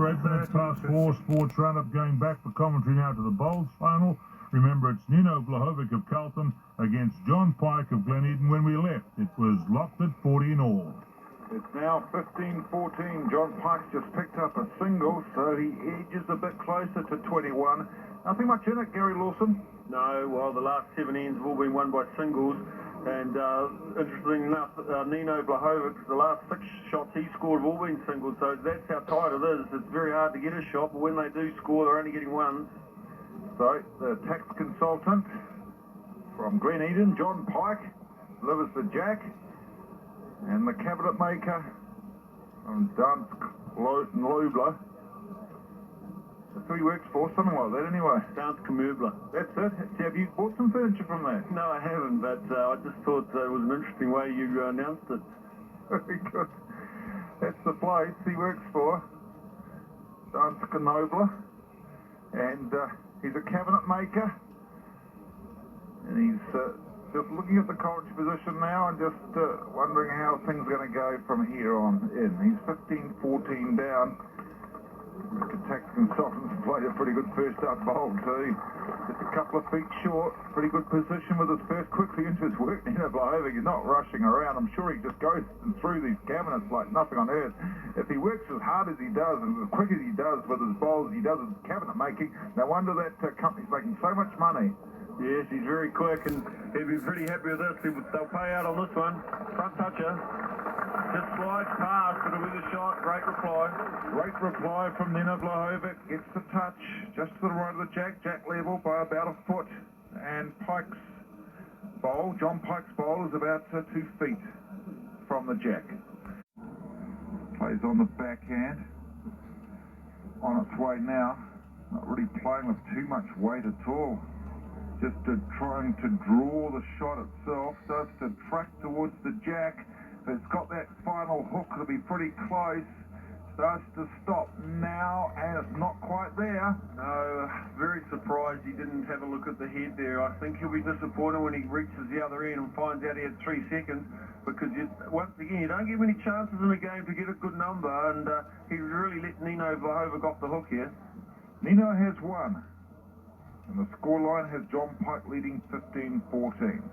8 minutes past 4, Sports Roundup going back for commentary now to the bowls final. Remember, it's Nino of Carlton against John Pike of Gleneden. When we left, it was locked at 40 in all. It's now 15-14. John Pike just picked up a single, so he edges a bit closer to 21. Nothing much in it, Gary Lawson. No, well, the last 7 ends have all been won by singles. And interesting enough, Nino the last 6 shots he scored have all been singles, so that's how tight it is. It's very hard to get a shot, but when they do score, they're only getting ones. So, the tax consultant from Gleneden, John Pike, delivers the jack, and the cabinet maker from Dansk Lobler. That's who he works for, something like that anyway. Dansk Möbler. That's it. Have you bought some furniture from there? No, I haven't, but I just thought it was an interesting way you announced it. Very good. That's the place he works for, Dansk Möbler, and he's a cabinet maker, and he's just looking at the college position now and just wondering how things are going to go from here on in. He's 15-14 down. The tax consultants played a pretty good first up bowl too. Just a couple of feet short. Pretty good position with his first quickly into his work. Nino Blahovic, he's not rushing around. I'm sure he just goes through these cabinets like nothing on earth. If he works as hard as he does and as quick as he does with his bowls, he does his cabinet making, no wonder that company's making so much money. Yes, he's very quick, and he'll be pretty happy with this. They'll pay out on this one. Front toucher. Just slides past, it'll be the shot. Great reply. Great reply from Nino Blahovic. Gets the touch just to the right of the jack level by about a foot. And Pike's bowl, John Pike's bowl, is about 2 feet from the jack. Plays on the backhand. On its way now. Not really playing with too much weight at all. Just trying to draw the shot itself. Starts to track towards the jack. It's got that final hook, it'll be pretty close. Starts to stop now, and it's not quite there. No, very surprised he didn't have a look at the head there. I think he'll be disappointed when he reaches the other end and finds out he had 3 seconds, because once again, you don't get many chances in a game to get a good number, and he really let Nino Blahovic off the hook here. Nino has won, and the scoreline has John Pike leading 15-14.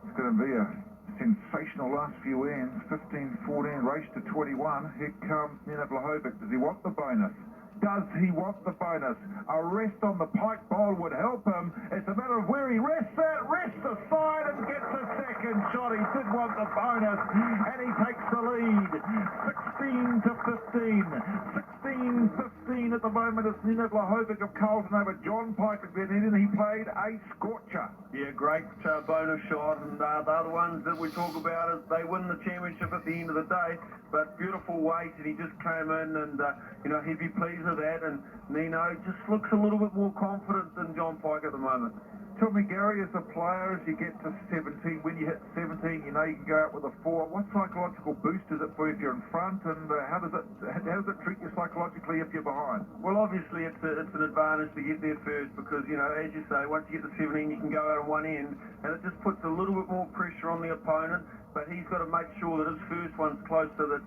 It's going to be a sensational last few ends. 15-14, race to 21. Here comes Nino Blahovic. Does he want the bonus? Does he want the bonus? A rest on the Pike bowl would help him. It's a matter of where he rests that. Rests aside and gets a second shot. He did want the bonus, and he takes the lead. 16-15. 16-15 at the moment. It's Nino Blahovic of Carlton over John Pike of Gleneden. He played a scorcher. Yeah, great bonus shot, and the other ones that we talk about is they win the championship at the end of the day, but beautiful weight, and he just came in and, he'd be pleased with that, and Nino just looks a little bit more confident than John Pike at the moment. Tell me, Gary, as a player, as you get to 17, when you hit 17, you know you can go out with a 4. What psychological boost is it for you if you're in front, and how does it treat you psychologically if you're behind? Well, obviously it's an advantage to get there first, because, as you say, once you get to 17, you can go out on one end, and it just puts a little bit more pressure on the opponent, but he's got to make sure that his first one's close so that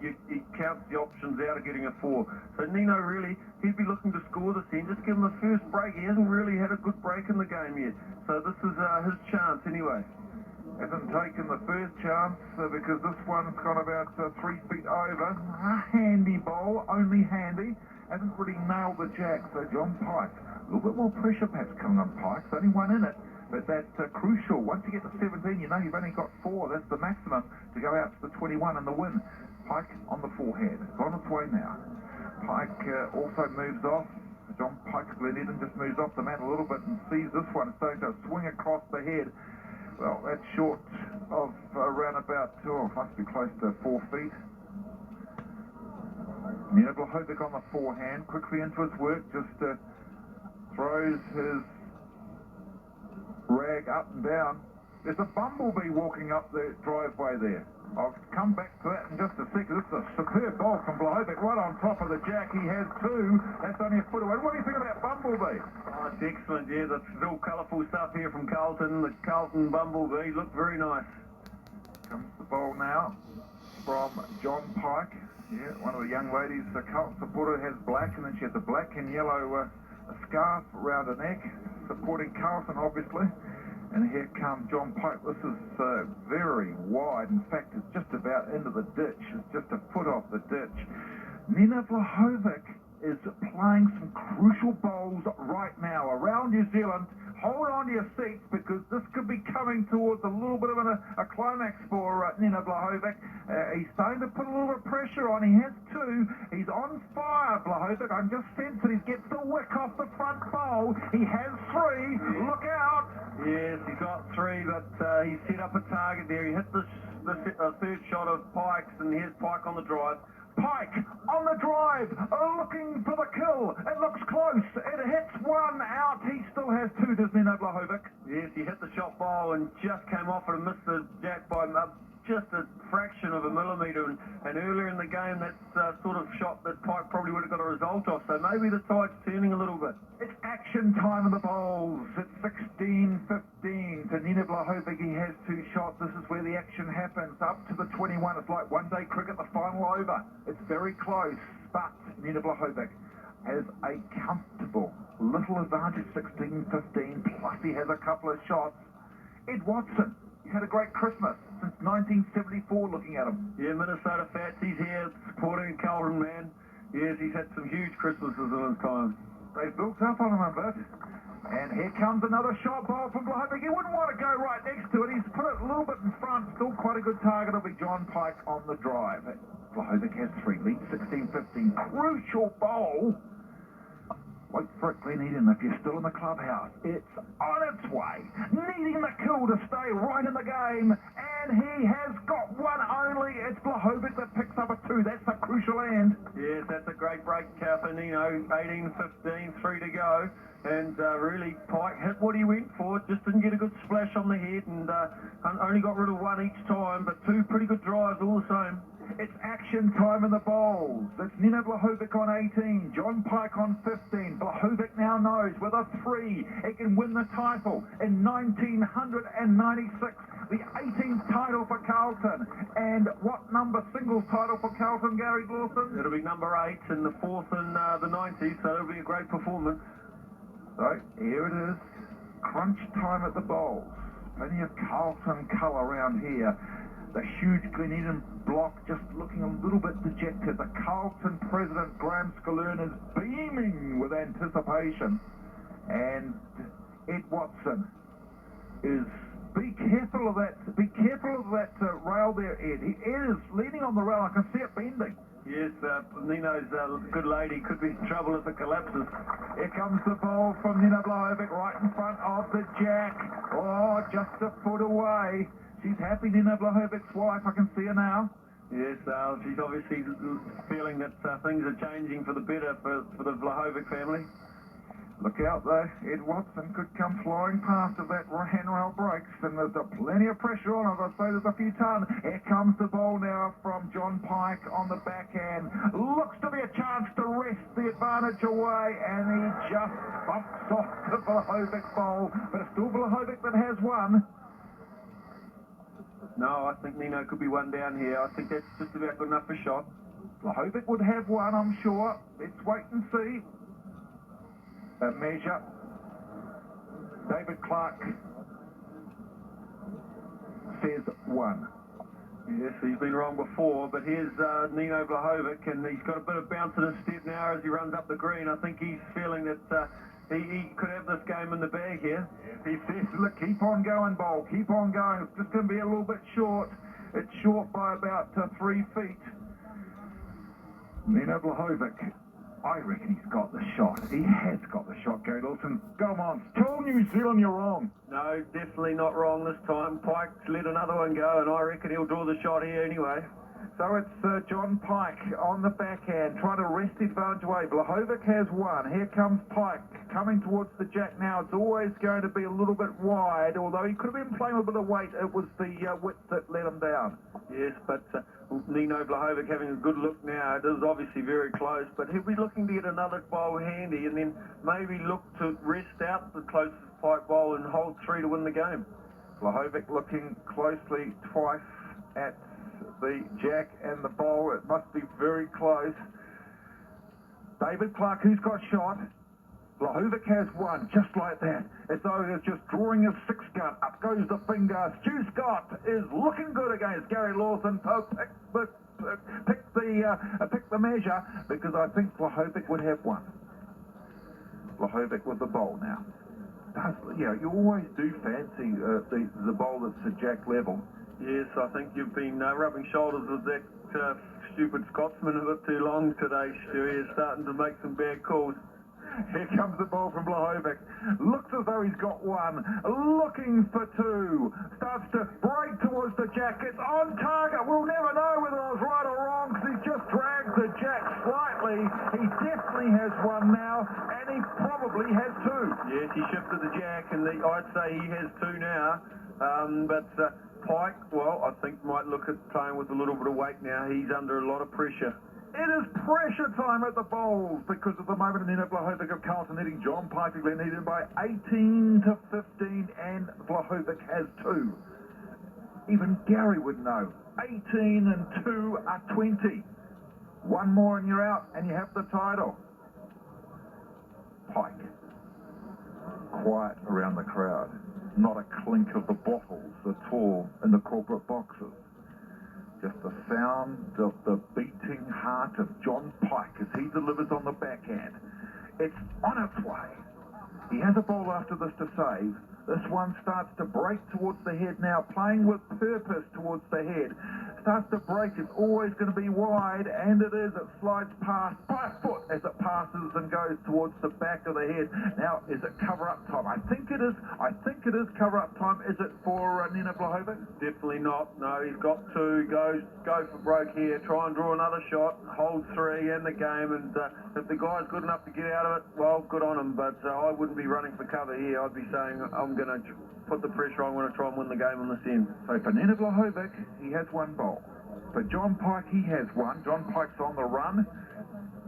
he counts the options out of getting a 4. So Nino, really, he'd be looking to score this end. Just give him the first break. He hasn't really had a good break in the game yet. So this is his chance anyway. Hasn't taken the first chance because this one's gone about 3 feet over. A handy bowl, only handy. Hasn't really nailed the jack. So John Pike, a little bit more pressure perhaps coming on Pike. There's only one in it. But that's crucial. Once you get to 17, you know you've only got 4. That's the maximum to go out to the 21 and the win. Pike on the forehead. It's on its way now. Pike also moves off. John Pike Gleneden just moves off the mat a little bit and sees this one starting to swing across the head. Well, that's short of around about, must be close to 4 feet. Nino Blahovic on the forehand, quickly into his work, just throws his rag up and down. There's a bumblebee walking up the driveway there. I'll come back to that in just a second. It's a superb ball from Blahovic right on top of the jack. He has 2. That's only a foot away. What do you think of that bumblebee? Oh, it's excellent. Yeah, that's real colourful stuff here from Carlton. The Carlton bumblebee looked very nice. Comes the ball now from John Pike. Yeah, one of the young ladies, the Carlton supporter, has black, and then she has a black and yellow scarf around her neck, supporting Carlton, obviously. And here comes John Pike. This is very wide. In fact, it's just about into the ditch. It's just a foot off the ditch. Nino Vlahovic is playing some crucial bowls right now around New Zealand. Hold on to your seats, because this could be coming towards a little bit of a climax for Nino Vlahovic. He's starting to put a little bit of pressure on. He has two. He's on fire, Vlahovic. I'm just sensing he gets the wick off the front bowl. He has three. Look out. Yes, he's got three, but he's set up a target there. He hit the third shot of Pike's, and here's Pike on the drive. Pike on the drive, looking for the kill. It looks close. It hits one out. He still has two, does Nino Vlahovic? Yes, he hit the shot ball and just came off it and missed the jack by just a fraction of a millimetre. And earlier in the game, that's sort of shot that Pike probably would have got a result of. So maybe the tide's turning a little bit. It's action time in the bowls. It's 16-15 to Nino Vlahovic. He has two shots. This is where the action happens. Up to the 21. It's like one-day cricket, the final over. It's very close, but Nino Vlahovic has a comfortable little advantage, 16-15, plus he has a couple of shots. Ed Watson, he's had a great Christmas since 1974, looking at him. Yeah, Minnesota Fats, he's here supporting Carlton, man. Yes, he's had some huge Christmases in his time. They've built up on him a bit. And here comes another shot ball from Vlahovic. He wouldn't want to go right next to it. He's put it a little bit in front. Still quite a good target. It'll be John Pike on the drive. Vlahovic has three. Lead 16-15. Crucial bowl. Wait for it, Glen Eden, if you're still in the clubhouse. It's on its way. Needing the kill to stay right in the game. And he has got one only. It's Vlahovic that picks up a two. That's the crucial end. Yes, that's a great break for Nino. 18-15, 3 to go. And really, Pike hit what he went for. Just didn't get a good splash on the head, and only got rid of one each time, but two pretty good drives all the same. It's action time in the bowls. It's Nino Vlahovic on 18, John Pike on 15. Vlahovic now knows with a 3, he can win the title in 1996. The 18th title for Carlton. And what number singles title for Carlton, Gary Lawson? It'll be number 8 and the 4th in the 90s, so it'll be a great performance. So here it is, crunch time at the bowls. Plenty of Carlton colour around here. The huge Glen Eden block just looking a little bit dejected. The Carlton president, Graham Scalern, is beaming with anticipation. And Ed Watson is... Be careful of that rail there, Ed. Ed is leaning on the rail. I can see it bending. Yes, Nino's a good lady. Could be in trouble if it collapses. Here comes the ball from Nino Vlahovic right in front of the jack. Oh, just a foot away. She's happy, Nino Vlahovic's wife. I can see her now. Yes, she's obviously feeling that things are changing for the better for the Vlahovic family. Look out though, Ed Watson could come flying past if that handrail breaks, and there's plenty of pressure on it. I'd say there's a few ton. Here comes the ball now from John Pike on the backhand. Looks to be a chance to wrest the advantage away, and he just bumps off the Vlahovic bowl. But it's still Vlahovic that has one. No, I think Nino could be one down here. I think that's just about good enough for a shot. Vlahovic would have one, I'm sure. Let's wait and see. A measure. David Clark says one. Yes, he's been wrong before, but here's Nino Vlahovic, and he's got a bit of bounce in his step now as he runs up the green. I think he's feeling that he could have this game in the bag here. He says, look, keep on going, Bowl, keep on going. It's just going to be a little bit short. It's short by about 3 feet. Nino Vlahovic, I reckon he's got the shot. He has got the shot, Gary Lawson. Come on, tell New Zealand you're wrong. No, definitely not wrong this time. Pike's let another one go, and I reckon he'll draw the shot here anyway. So it's John Pike on the backhand, trying to wrest the advantage away. Vlahovic has one. Here comes Pike, coming towards the jack now. It's always going to be a little bit wide, although he could have been playing with a bit of weight. It was the width that let him down. Yes, but Nino Vlahovic having a good look now. It is obviously very close, but he'll be looking to get another bowl handy and then maybe look to rest out the closest Pike bowl and hold 3 to win the game. Vlahovic looking closely twice at the jack and the bowl. It must be very close. David Clark, who's got shot. Blahovic has one, just like that. As though he's just drawing his six gun. Up goes the finger. Stu Scott is looking good against Gary Lawson. Pick the measure, because I think Blahovic would have one. Blahovic with the bowl now. You always do fancy the bowl that's at jack level. Yes, I think you've been rubbing shoulders with that stupid Scotsman a bit too long today, Stu. He's starting to make some bad calls. Here comes the ball from Blahovic. Looks as though he's got one. Looking for two. Starts to break towards the jack. It's on target. We'll never know whether I was right or wrong, because he's just dragged the jack slightly. He definitely has one now, and he probably has two. Yes, he shifted the jack, and I'd say he has two now. But Pike, well, I think might look at playing with a little bit of weight now. He's under a lot of pressure. It is pressure time at the bowls, because at the moment Nino Blahovic of Carlton leading John Pike of Gleneden by 18 to 15, and Blahovic has two. Even Gary would know. 18 and 2 are 20. One more and you're out, and you have the title. Pike. Quiet around the crowd. Not a clink of the bottles at all in the corporate boxes. Just the sound of the beating heart of John Pike as he delivers on the backhand. It's on its way. He has a ball after this to save. This one starts to break towards the head now, playing with purpose towards the head. Starts to break. It's always going to be wide, and it is. It slides past by a foot as it passes and goes towards the back of the head. Now, is it cover-up time? I think it is. I think it is cover-up time. Is it for Nino Blahovic? Definitely not. No, he's got two. Go for broke here. Try and draw another shot. Hold three in the game. And if the guy's good enough to get out of it, well, good on him. But I wouldn't be running for cover here. I'd be saying I'm going to put the pressure on. I'm going to try and win the game on this end. So for Nino Blahovic, he has one bowl. For John Pike, he has one. John Pike's on the run.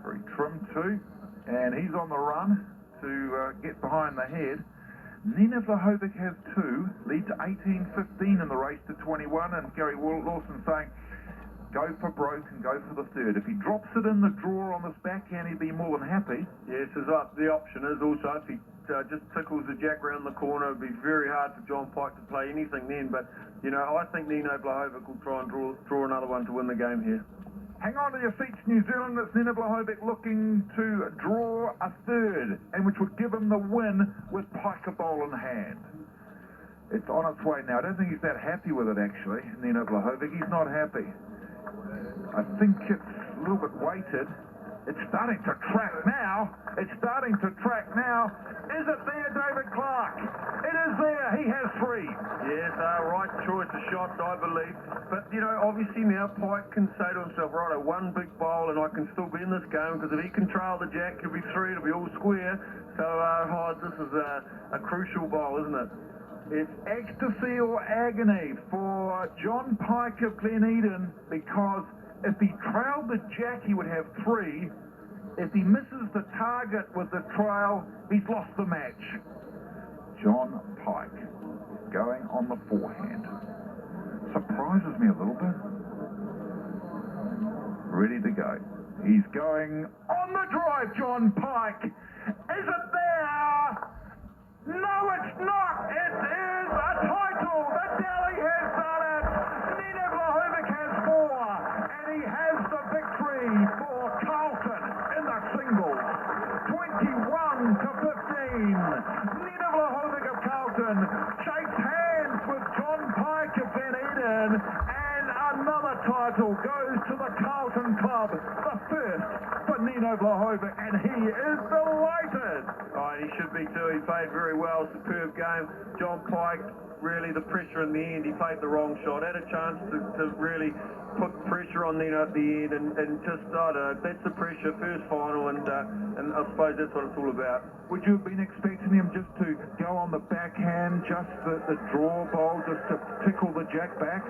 Very trim too. And he's on the run to get behind the head. Nino Blahovic has two. Leads 18-15 in the race to 21. And Gary Lawson saying, go for broke and go for the third. If he drops it in the draw on this backhand, he'd be more than happy. Yes, the option is also if he just tickles the jack round the corner, it'd be very hard for John Pike to play anything then. But, I think Nino Blahovic will try and draw another one to win the game here. Hang on to your seats, New Zealand. It's Nino Blahovic looking to draw a third, and which would give him the win with Pike a bowl in hand. It's on its way now. I don't think he's that happy with it, actually, Nino Blahovic. He's not happy. I think it's a little bit weighted. It's starting to track now. It's starting to track now. Is it there, David Clark? It is there. He has three. Yes, right choice of shots, I believe. But, obviously now Pike can say to himself, right, one big bowl and I can still be in this game, because if he can trail the jack, it'll be three, it'll be all square. So, this is a crucial bowl, isn't it? It's ecstasy or agony for John Pike of Gleneden, because if he trailed the jack, he would have three. If he misses the target with the trail, he's lost the match. John Pike going on the forehand. Surprises me a little bit. Ready to go. He's going on the drive, John Pike. Is it there? No, it's not. It is a title. The Delhi has done it. Nino Blahovic has four, and he has the victory for Carlton in the singles. 21 to 15. Nino Blahovic of Carlton shakes hands with John Pike of Gleneden, and another title goes to the Carlton club, the first for Nino Blahovic, and he is delighted. Oh, he should be too. He played very well. Superb game. John Pike, really the pressure in the end. He played the wrong shot. Had a chance to really put pressure on Nino at the end, and just, that's the pressure. First final, and I suppose that's what it's all about. Would you have been expecting him just to go on the backhand, just the draw bowl, just to tickle the jack back?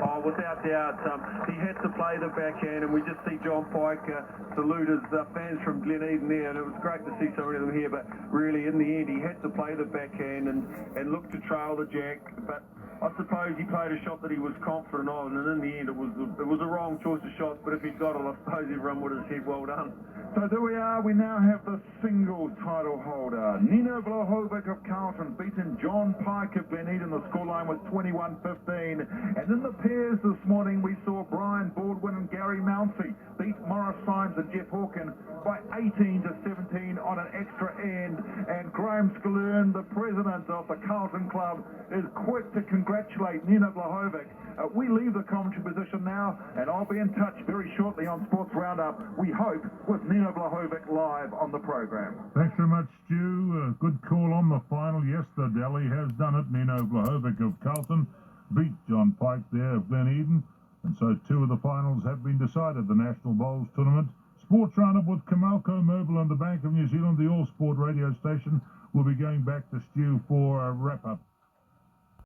Oh, without doubt. He had to play the backhand, and we just see John Pike salute his fans from Gleneden there, and it was great to see so many of them here, but really in the end he had to play the backhand and look to trail the jack. Jack, but I suppose he played a shot that he was confident of, and in the end it was a wrong choice of shots, but if he'd got it, I suppose everyone would have said, well done. So there we are, we now have the singles title holder. Nino Blahovic of Carlton beaten John Pike of Gleneden. The scoreline was 21-15. And in the pairs this morning, we saw Brian Baldwin and Gary Mounsey beat Morris Symes and Jeff Hawken by 18-17 on an extra end. And Graham Scalern, the president of the Carlton Club, is quick to congratulate Nino Blahovic. We leave the commentary position now, and I'll be in touch very shortly on Sports Roundup, we hope, with Nino Blahovic live on the program. Thanks very much, Stu. Good call on the final. Yes, the Delhi has done it. Nino Blahovic of Carlton beat John Pike there of Gleneden. And so two of the finals have been decided, the National Bowls Tournament. Sports Roundup with Camalco Mobile and the Bank of New Zealand, the All Sport radio station. We'll be going back to Stu for a wrap-up.